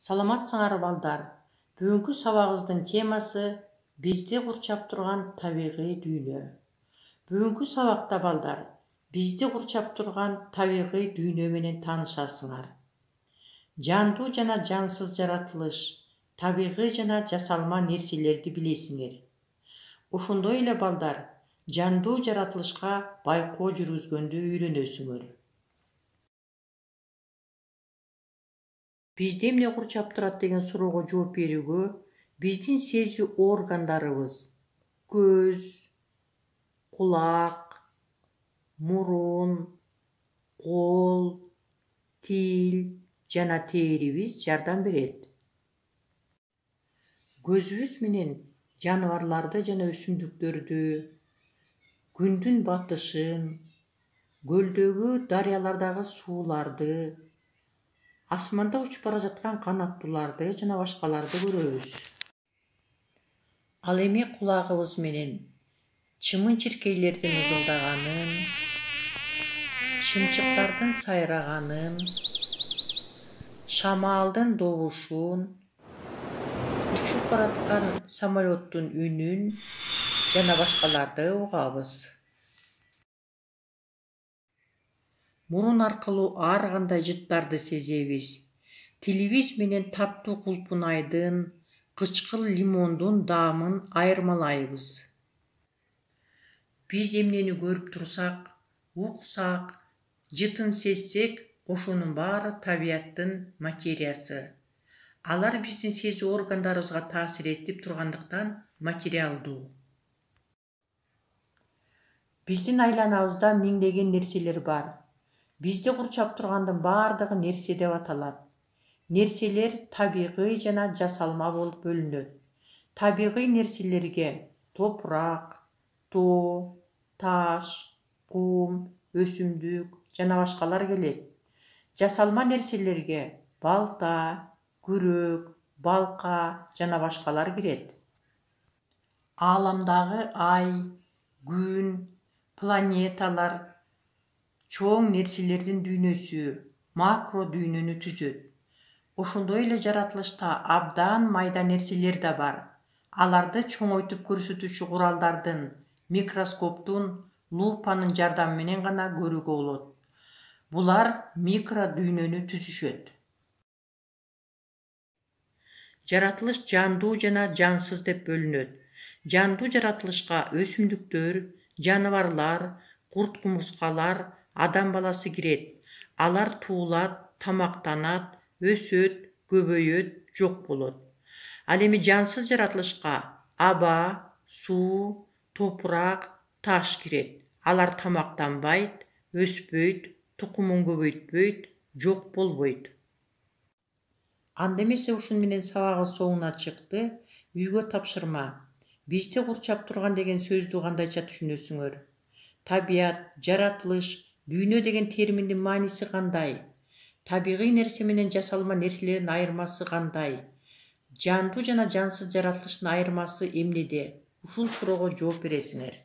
Саламатсыңар балдар. Бүгүнкү сабагыбыздын темасы бизди курчап турган табигый дүйнө. Бүгүнкү сабакта балдар бизди курчап турган табигый дүйнө менен таанышасыңар. Жандуу жана жансыз жаратылыш, табигый жана жасалма нерселерди билесиңер. Ошондой эле балдар жандуу жаратылышка байкоо жүргүзгөндү үйрөнөсүңөр. Бизди эмне курчап турат деген суроого жооп берүүгө биздин сезүү органдарыбыз көз, кулак, мурун, кол, тил жана терибиз жардам берет. Көзүбүз менен жаныбарларды жана өсүмдүктөрдү, күндүн батышын, көлдөгү, дарыялардагы сууларды, асманда учуп бара жаткан канаттууларды жана башкаларды көрөбүз. Ал эми кулагыбыз менен чымын-чиркейлердин ызылдаганын, чымчыктардын сайраганын, шамалдын добушун, учуп бараткан самолеттун үнүн жана башкаларды угабыз. Мурун аркылуу ар кандай жыттарды сезебиз. Тилибиз менен таттуу кулпунайдын, кычкыл лимондун даамын айырмалайбыз. Биз эмнени көрүп турсак, уксак, жытын сезсек, ошонун баары табияттын материясы. Алар биздин сезүү органдарыбызга таасир этип тургандыктан материалдуу. Биздин айланабызда миңдеген нерселер бар. Бизди курчап тургандын баардыгы нерсе деп аталат. Нерселер табигый жана жасалма болуп бөлүнөт. Табигый нерселерге топурак, тоо, таш, кум, өсүмдүк жана башкалар келет. Жасалма нерселерге балта, күрөк, балка жана башкалар кирет. Ааламдагы ай, күн, планеталар чоң нерселердин дүйнөсү, макро дүйнөнү түзөт. Ошондой эле жаратылышта абдан майда нерселер да бар. Аларды чоңойтуп көрсөтүүчү куралдардын, микроскоптун, лупанын жардамы менен гана көрүүгө болот. Булар микро дүйнөнү түзүшөт. Жаратылыш жандуу жана жансыз деп бөлүнөт. Жандуу жаратылышка өсүмдүктөр, жаныбарлар, курт-кумурскалар, адам баласы кирет. Алар туулат, тамактанат, өсөт, көбөйөт, жок болот. Ал эми жансыз жаратылышка аба, суу, топурак, таш кирет. Алар тамактанбайт, өспөйт, тукумун көбөйтпөйт, жок болбойт. Анда эмесе ушун менен сабагыбыз соңуна чыкты. Үйгө тапшырма. Бизди курчап турган деген сөздү кандайча түшүнөсүңөр? Табият, жаратылыш, дүйнө деген терминдин мааниси кандай? Табигый нерсе менен жасалма нерселердин айырмасы кандай? Жандуу жана жансыз жаратылыштын айырмасы эмнеде? Ушул суроого жооп бересиңер.